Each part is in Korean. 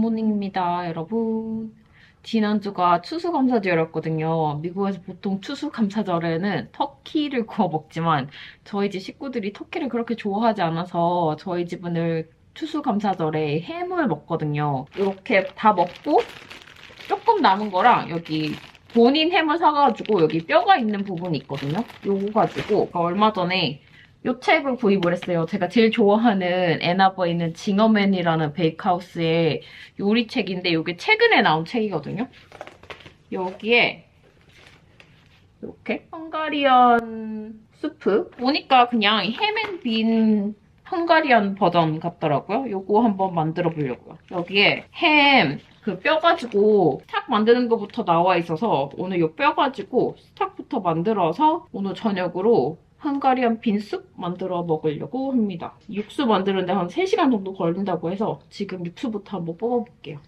굿모닝입니다, 여러분. 지난주가 추수감사절이었거든요. 미국에서 보통 추수감사절에는 터키를 구워 먹지만 저희 집 식구들이 터키를 그렇게 좋아하지 않아서 저희 집은 늘 추수감사절에 햄을 먹거든요. 이렇게 다 먹고 조금 남은 거랑 여기 본인 햄을 사가지고 여기 뼈가 있는 부분이 있거든요. 요거 가지고 얼마 전에 요 책을 구입을 했어요. 제가 제일 좋아하는 애나버에 있는 징어맨이라는 베이크하우스의 요리책인데 이게 최근에 나온 책이거든요. 여기에 이렇게 헝가리안 수프 보니까 그냥 햄앤빈 헝가리안 버전 같더라고요. 요거 한번 만들어 보려고요. 여기에 햄 그 뼈 가지고 스탁 만드는 것부터 나와 있어서 오늘 요 뼈 가지고 스탁부터 만들어서 오늘 저녁으로 헝가리안 빈숲 만들어 먹으려고 합니다. 육수 만드는데 한 3시간 정도 걸린다고 해서 지금 육수부터 한번 뽑아볼게요.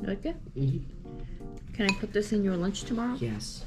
Like it? Mm-hmm. Can I put this in your lunch tomorrow? Yes.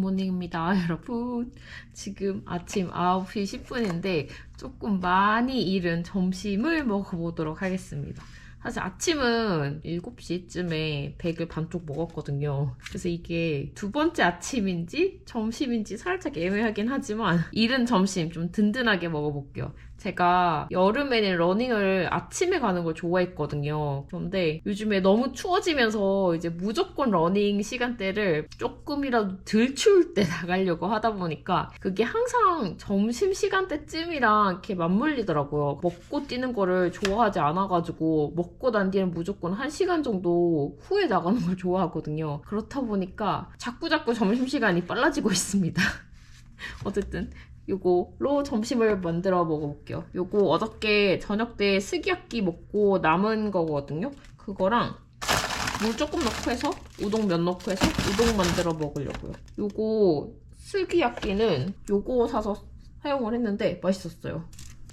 굿모닝입니다, 여러분. 지금 아침 9시 10분인데 조금 많이 이른 점심을 먹어보도록 하겠습니다. 사실 아침은 7시쯤에 백을 반쪽 먹었거든요. 그래서 이게 두 번째 아침인지 점심인지 살짝 애매하긴 하지만 이른 점심 좀 든든하게 먹어볼게요. 제가 여름에는 러닝을 아침에 가는 걸 좋아했거든요. 그런데 요즘에 너무 추워지면서 이제 무조건 러닝 시간대를 조금이라도 덜 추울 때 나가려고 하다 보니까 그게 항상 점심 시간대쯤이랑 이렇게 맞물리더라고요. 먹고 뛰는 거를 좋아하지 않아가지고 먹고 난 뒤에는 무조건 1시간 정도 후에 나가는 걸 좋아하거든요. 그렇다 보니까 자꾸자꾸 점심시간이 빨라지고 있습니다. 어쨌든 요거로 점심을 만들어 먹어볼게요. 요거 어저께 저녁 때 스기야끼 먹고 남은 거거든요. 그거랑 물 조금 넣고 해서 우동면 넣고 해서 우동 만들어 먹으려고요. 요거 스기야끼는 요거 사서 사용을 했는데 맛있었어요.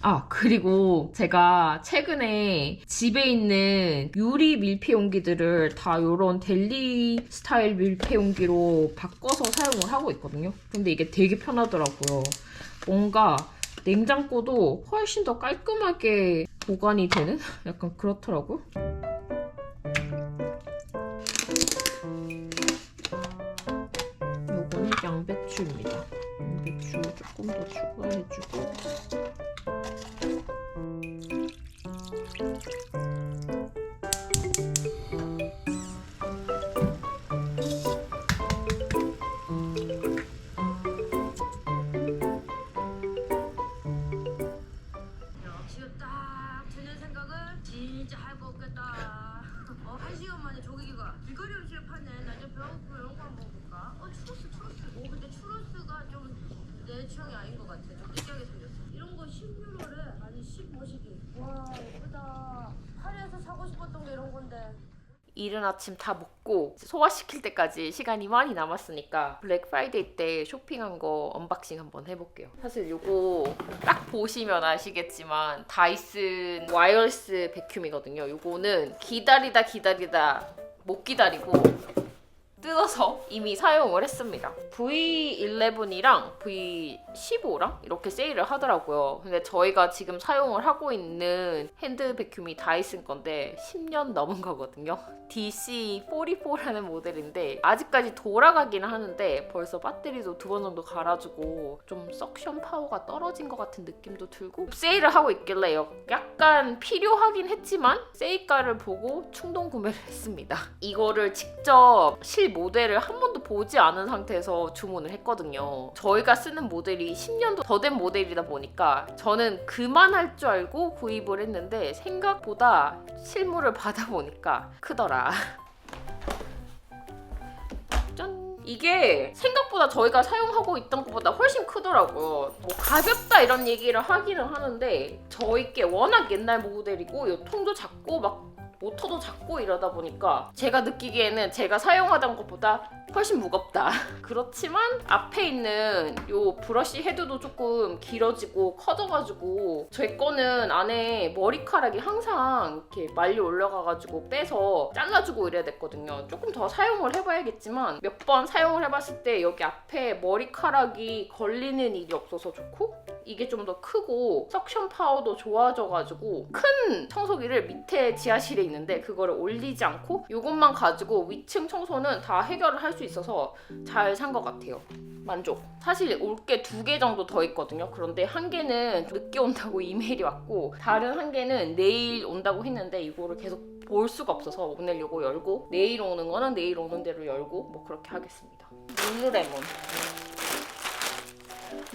아, 그리고 제가 최근에 집에 있는 유리 밀폐용기들을 다 요런 델리 스타일 밀폐용기로 바꿔서 사용을 하고 있거든요. 근데 이게 되게 편하더라고요. 뭔가 냉장고도 훨씬 더 깔끔하게 보관이 되는? 약간 그렇더라고요. 요거는 양배추입니다. 양배추 조금 더 추가해주고 진짜 할 거 없겠다. 1시간 만에 조기기가 길거리 음식 파네. 나 좀 배고프고 이런 거 한번 먹어볼까? 추러스. 근데 추러스가 좀 내 취향이 아닌 것 같아. 좀 느끼하게 생겼어. 이런 거 16월에 아니 15시기. 와 예쁘다. 파리에서 사고 싶었던 게 이런 건데. 이른 아침 다 먹고 소화시킬 때까지 시간이 많이 남았으니까 블랙 프라이데이 때 쇼핑한 거 언박싱 한번 해볼게요. 사실 요거 딱 보시면 아시겠지만 다이슨 와이어리스 백큐이거든요. 요거는 기다리다 못 기다리고 뜯어서 이미 사용을 했습니다. V11이랑 V15랑 이렇게 세일을 하더라고요. 근데 저희가 지금 사용을 하고 있는 핸드 백큐이 다이슨 건데 10년 넘은 거거든요. DC44라는 모델인데 아직까지 돌아가기는 하는데 벌써 배터리도 2번 정도 갈아주고 좀 석션 파워가 떨어진 것 같은 느낌도 들고 세일을 하고 있길래 약간 필요하긴 했지만 세일가를 보고 충동 구매를 했습니다. 이거를 직접 실 모델을 한 번도 보지 않은 상태에서 주문을 했거든요. 저희가 쓰는 모델이 10년도 더 된 모델이다 보니까 저는 그만할 줄 알고 구입을 했는데 생각보다 실물을 받아보니까 크더라. 짠! 이게 생각보다 저희가 사용하고 있던 것보다 훨씬 크더라고요. 뭐 가볍다 이런 얘기를 하기는 하는데 저희께 워낙 옛날 모델이고 이 통도 작고 막 모터도 작고 이러다 보니까 제가 느끼기에는 제가 사용하던 것보다 훨씬 무겁다. 그렇지만 앞에 있는 요 브러쉬 헤드도 조금 길어지고 커져가지고 저희 거는 안에 머리카락이 항상 이렇게 말려 올라가가지고 빼서 잘라주고 이래야 됐거든요. 조금 더 사용을 해봐야겠지만 몇 번 사용을 해봤을 때 여기 앞에 머리카락이 걸리는 일이 없어서 좋고 이게 좀 더 크고 석션 파워도 좋아져가지고 큰 청소기를 밑에 지하실에 있는데 그거를 올리지 않고 이것만 가지고 위층 청소는 다 해결을 할 수 있어서 잘 산 것 같아요. 만족. 사실 올 게 2개 정도 더 있거든요. 그런데 한 개는 늦게 온다고 이메일이 왔고 다른 한 개는 내일 온다고 했는데 이거를 계속 볼 수가 없어서 오늘 이거 열고 내일 오는 거는 내일 오는 대로 열고 뭐 그렇게 하겠습니다.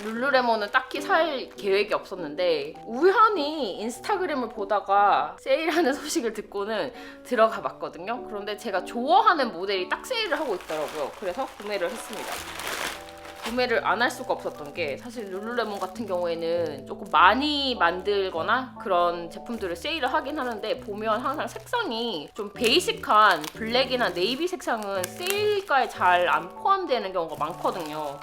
룰루레몬은 딱히 살 계획이 없었는데 우연히 인스타그램을 보다가 세일하는 소식을 듣고는 들어가 봤거든요. 그런데 제가 좋아하는 모델이 딱 세일을 하고 있더라고요. 그래서 구매를 했습니다. 구매를 안 할 수가 없었던 게 사실 룰루레몬 같은 경우에는 조금 많이 만들거나 그런 제품들을 세일을 하긴 하는데 보면 항상 색상이 좀 베이직한 블랙이나 네이비 색상은 세일가에 잘 안 포함되는 경우가 많거든요.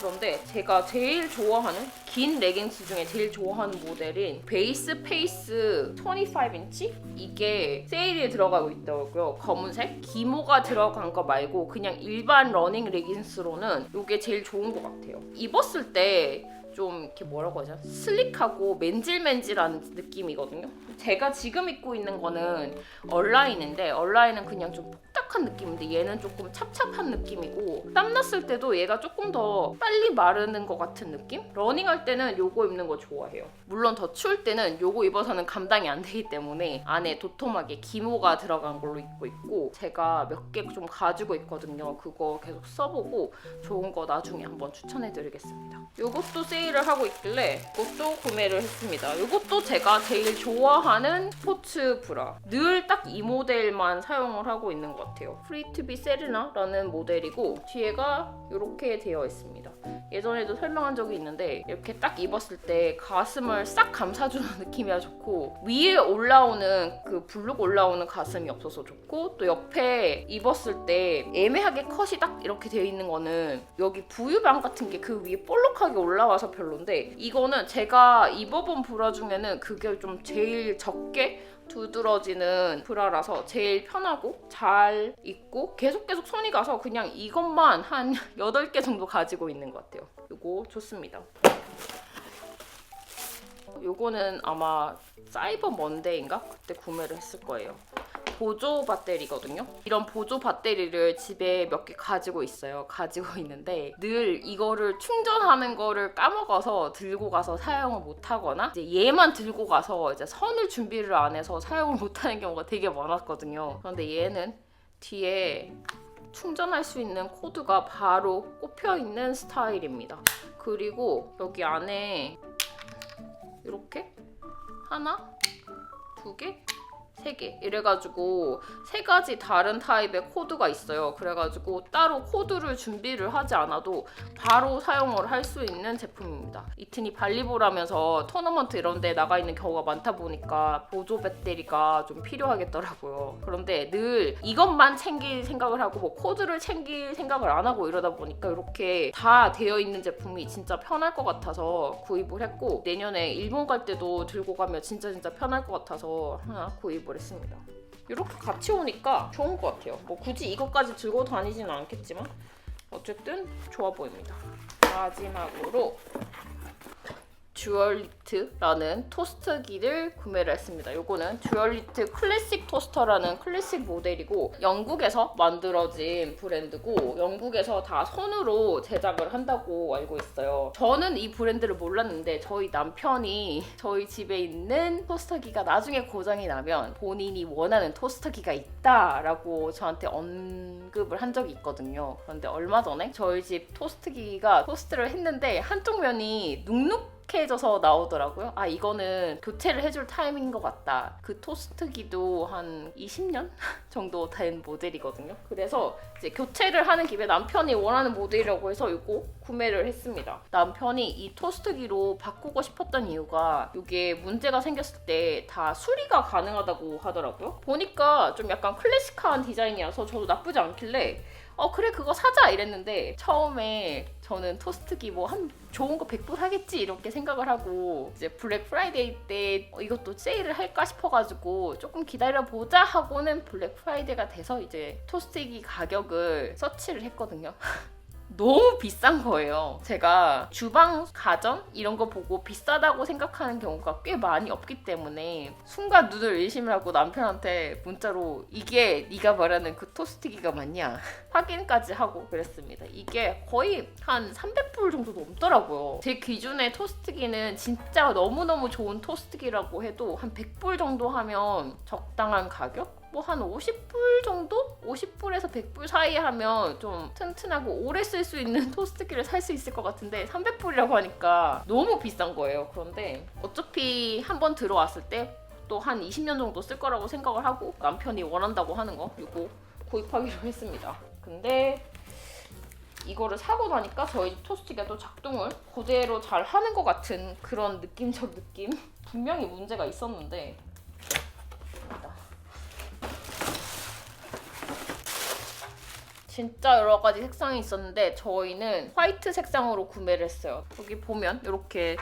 그런데 제가 제일 좋아하는 긴 레깅스 중에 제일 좋아하는 모델인 베이스 페이스 25인치? 이게 세일에 들어가고 있더라고요. 검은색. 기모가 들어간 거 말고 그냥 일반 러닝 레깅스로는 이게 제일 좋은 것 같아요. 입었을 때 좀 이렇게 뭐라고 하죠? 슬릭하고 맨질맨질한 느낌이거든요. 제가 지금 입고 있는 거는 얼라인인데 얼라인은 그냥 좀 폭닥한 느낌인데 얘는 조금 찹찹한 느낌이고 땀났을 때도 얘가 조금 더 빨리 마르는 것 같은 느낌? 러닝할 때는 요거 입는 거 좋아해요. 물론 더 추울 때는 요거 입어서는 감당이 안 되기 때문에 안에 도톰하게 기모가 들어간 걸로 입고 있고 제가 몇 개 좀 가지고 있거든요. 그거 계속 써보고 좋은 거 나중에 한번 추천해드리겠습니다. 요것도 세일을 하고 있길래 이것도 구매를 했습니다. 이것도 제가 제일 좋아하는 스포츠 브라. 늘 딱 이 모델만 사용을 하고 있는 것 같아요. 프리투비 세르나라는 모델이고 뒤에가 이렇게 되어 있습니다. 예전에도 설명한 적이 있는데 이렇게 딱 입었을 때 가슴을 싹 감싸주는 느낌이라 좋고 위에 올라오는 그 블룩 올라오는 가슴이 없어서 좋고 또 옆에 입었을 때 애매하게 컷이 딱 이렇게 되어 있는 거는 여기 부유방 같은 게 그 위에 볼록하게 올라와서 별론데 이거는 제가 입어본 브라 중에는 그게 좀 제일 적게 두드러지는 브라라서 제일 편하고 잘 입고 계속 손이 가서 그냥 이것만 한 8개 정도 가지고 있는 것 같아요. 이거 좋습니다. 요거는 아마 사이버 먼데이인가? 그때 구매를 했을 거예요. 보조 배터리거든요. 이런 보조 배터리를 집에 몇 개 가지고 있어요. 가지고 있는데 늘 이거를 충전하는 거를 까먹어서 들고 가서 사용을 못 하거나 이제 얘만 들고 가서 이제 선을 준비를 안 해서 사용을 못 하는 경우가 되게 많았거든요. 그런데 얘는 뒤에 충전할 수 있는 코드가 바로 꼽혀 있는 스타일입니다. 그리고 여기 안에 이렇게 하나, 두 개, 3개 이래가지고 3가지 다른 타입의 코드가 있어요. 그래가지고 따로 코드를 준비를 하지 않아도 바로 사용을 할 수 있는 제품입니다. 이튼이 발리볼 하면서 토너먼트 이런 데 나가 있는 경우가 많다 보니까 보조 배터리가 좀 필요하겠더라고요. 그런데 늘 이것만 챙길 생각을 하고 뭐 코드를 챙길 생각을 안 하고 이러다 보니까 이렇게 다 되어 있는 제품이 진짜 편할 것 같아서 구입을 했고 내년에 일본 갈 때도 들고 가면 진짜 편할 것 같아서 하나 구입을 했습니다. 이렇게 같이 오니까 좋은 것 같아요. 뭐 굳이 이것까지 들고 다니지는 않겠지만 어쨌든 좋아 보입니다. 마지막으로 듀얼리트라는 토스트기를 구매를 했습니다. 이거는 듀얼리트 클래식 토스터라는 클래식 모델이고 영국에서 만들어진 브랜드고 영국에서 다 손으로 제작을 한다고 알고 있어요. 저는 이 브랜드를 몰랐는데 저희 남편이 저희 집에 있는 토스터기가 나중에 고장이 나면 본인이 원하는 토스터기가 있다라고 저한테 언급을 한 적이 있거든요. 그런데 얼마 전에 저희 집 토스트기가 토스트를 했는데 한쪽 면이 눅눅해져서 나오더라고요. 아 이거는 교체를 해줄 타이밍인 것 같다. 그 토스트기도 한 20년 정도 된 모델이거든요. 그래서 이제 교체를 하는 김에 남편이 원하는 모델이라고 해서 이거 구매를 했습니다. 남편이 이 토스트기로 바꾸고 싶었던 이유가 이게 문제가 생겼을 때 다 수리가 가능하다고 하더라고요. 보니까 좀 약간 클래식한 디자인이라서 저도 나쁘지 않길래 그래 그거 사자 이랬는데 처음에 저는 토스트기 뭐 한 좋은 거 100불 하겠지 이렇게 생각을 하고 이제 블랙 프라이데이 때 이것도 세일을 할까 싶어가지고 조금 기다려보자 하고는 블랙 프라이데이가 돼서 이제 토스트기 가격을 서치를 했거든요. 너무 비싼 거예요. 제가 주방 가전 이런 거 보고 비싸다고 생각하는 경우가 꽤 많이 없기 때문에 순간 눈을 의심을 하고 남편한테 문자로 이게 네가 말하는 그 토스트기가 맞냐 확인까지 하고 그랬습니다. 이게 거의 한 300불 정도 넘더라고요. 제 기준의 토스트기는 진짜 너무너무 좋은 토스트기라고 해도 한 100불 정도 하면 적당한 가격? 뭐 한 50불 정도? 50불에서 100불 사이에 하면 좀 튼튼하고 오래 쓸 수 있는 토스트기를 살 수 있을 것 같은데 300불이라고 하니까 너무 비싼 거예요. 그런데 어차피 한번 들어왔을 때 또 한 20년 정도 쓸 거라고 생각을 하고 남편이 원한다고 하는 거 이거 구입하기로 했습니다. 근데 이거를 사고 나니까 저희 토스트기가 또 작동을 그대로 잘 하는 것 같은 그런 느낌적 느낌? 분명히 문제가 있었는데 진짜 여러 가지 색상이 있었는데 저희는 화이트 색상으로 구매를 했어요. 여기 보면 이렇게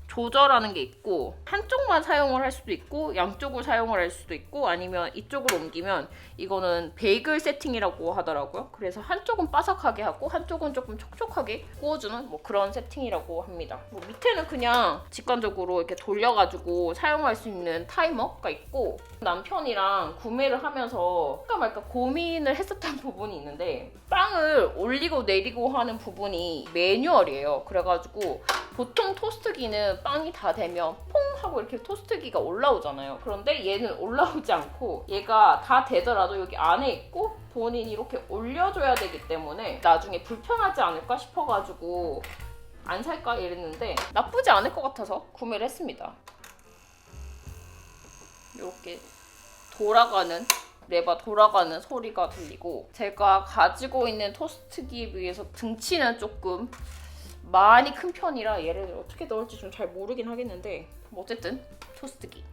조절하는 게 있고 한쪽만 사용을 할 수도 있고 양쪽을 사용을 할 수도 있고 아니면 이쪽으로 옮기면 이거는 베이글 세팅이라고 하더라고요. 그래서 한쪽은 바삭하게 하고 한쪽은 조금 촉촉하게 구워주는 뭐 그런 세팅이라고 합니다. 뭐 밑에는 그냥 직관적으로 이렇게 돌려가지고 사용할 수 있는 타이머가 있고 남편이랑 구매를 하면서 할까 말까 고민을 했었던 부분이 있는데 빵을 올리고 내리고 하는 부분이 매뉴얼이에요. 그래가지고 보통 토스트기는 빵이 다 되면 퐁 하고 이렇게 토스트기가 올라오잖아요. 그런데 얘는 올라오지 않고 얘가 다 되더라도 여기 안에 있고 본인이 이렇게 올려줘야 되기 때문에 나중에 불편하지 않을까 싶어가지고 안 살까 이랬는데 나쁘지 않을 것 같아서 구매를 했습니다. 이렇게 돌아가는 레바 돌아가는 소리가 들리고 제가 가지고 있는 토스트기에 비해서 등치는 조금 많이 큰 편이라 얘를 어떻게 넣을지 좀 잘 모르긴 하겠는데 뭐 어쨌든 토스트기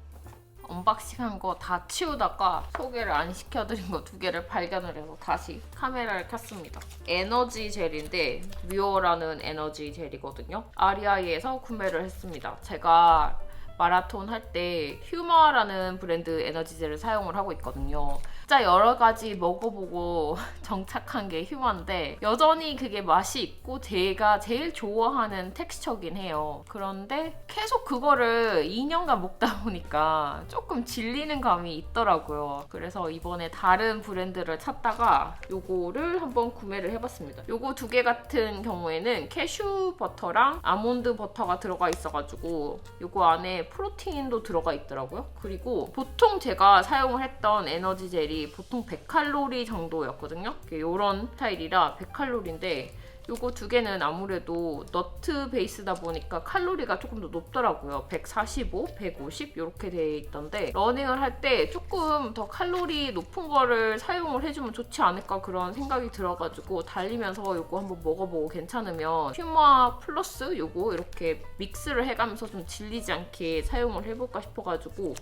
언박싱한 거 다 치우다가 소개를 안 시켜드린 거 2개를 발견을 해서 다시 카메라를 켰습니다. 에너지 젤인데 뮤어라는 에너지 젤이거든요. REI에서 구매를 했습니다. 제가 마라톤 할 때 휴머라는 브랜드 에너지젤을 사용을 하고 있거든요. 진짜 여러 가지 먹어보고 정착한 게 휴머인데 여전히 그게 맛이 있고 제가 제일 좋아하는 텍스처긴 해요. 그런데 계속 그거를 2년간 먹다 보니까 조금 질리는 감이 있더라고요. 그래서 이번에 다른 브랜드를 찾다가 요거를 한번 구매를 해봤습니다. 요거 2개 같은 경우에는 캐슈 버터랑 아몬드 버터가 들어가 있어가지고 요거 안에 프로틴도 들어가 있더라고요. 그리고 보통 제가 사용을 했던 에너지 젤이 보통 100칼로리 정도였거든요. 이런 스타일이라 100칼로리인데 요거 2개는 아무래도 너트 베이스다 보니까 칼로리가 조금 더 높더라고요. 145, 150 이렇게 돼 있던데 러닝을 할 때 조금 더 칼로리 높은 거를 사용을 해주면 좋지 않을까 그런 생각이 들어가지고 달리면서 요거 한번 먹어보고 괜찮으면 휴마 플러스 요거 이렇게 믹스를 해가면서 좀 질리지 않게 사용을 해볼까 싶어가지고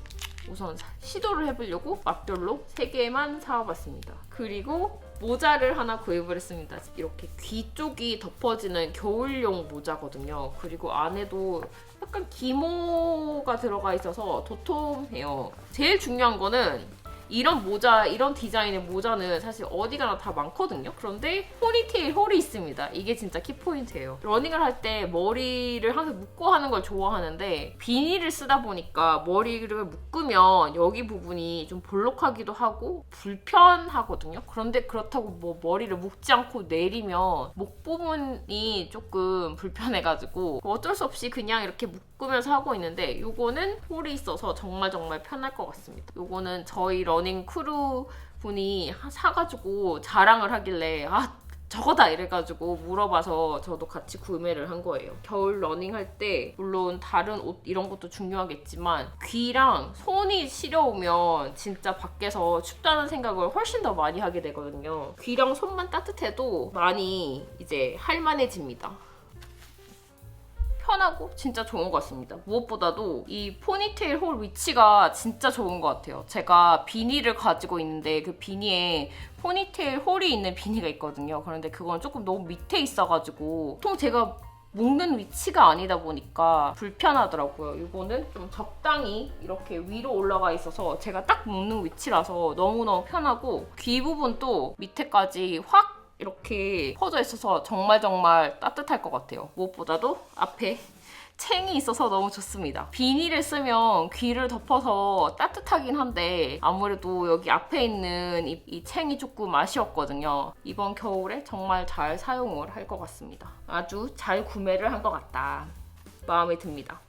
우선 시도를 해보려고 맛별로 3개만 사와봤습니다. 그리고 모자를 하나 구입을 했습니다. 이렇게 귀 쪽이 덮어지는 겨울용 모자거든요. 그리고 안에도 약간 기모가 들어가 있어서 도톰해요. 제일 중요한 거는 이런 모자, 이런 디자인의 모자는 사실 어디 가나 다 많거든요. 그런데 포니테일 홀이 있습니다. 이게 진짜 키포인트예요. 러닝을 할 때 머리를 항상 묶고 하는 걸 좋아하는데 비닐을 쓰다 보니까 머리를 묶으면 여기 부분이 좀 볼록하기도 하고 불편하거든요. 그런데 그렇다고 뭐 머리를 묶지 않고 내리면 목 부분이 조금 불편해가지고 어쩔 수 없이 그냥 이렇게 묶으면서 하고 있는데 이거는 홀이 있어서 정말 편할 것 같습니다. 이거는 저희 러닝 크루 분이 사가지고 자랑을 하길래 저거다 이래가지고 물어봐서 저도 같이 구매를 한 거예요. 겨울 러닝할 때 물론 다른 옷 이런 것도 중요하겠지만 귀랑 손이 시려우면 진짜 밖에서 춥다는 생각을 훨씬 더 많이 하게 되거든요. 귀랑 손만 따뜻해도 많이 이제 할만해집니다. 편하고 진짜 좋은 것 같습니다. 무엇보다도 이 포니테일 홀 위치가 진짜 좋은 것 같아요. 제가 비니를 가지고 있는데 그 비니에 포니테일 홀이 있는 비니가 있거든요. 그런데 그건 조금 너무 밑에 있어가지고 보통 제가 묶는 위치가 아니다 보니까 불편하더라고요. 이거는 좀 적당히 이렇게 위로 올라가 있어서 제가 딱 묶는 위치라서 너무너무 편하고 귀 부분도 밑에까지 확 이렇게 퍼져 있어서 정말 따뜻할 것 같아요. 무엇보다도 앞에 챙이 있어서 너무 좋습니다. 비닐을 쓰면 귀를 덮어서 따뜻하긴 한데 아무래도 여기 앞에 있는 이 챙이 조금 아쉬웠거든요. 이번 겨울에 정말 잘 사용을 할 것 같습니다. 아주 잘 구매를 한 것 같다. 마음에 듭니다.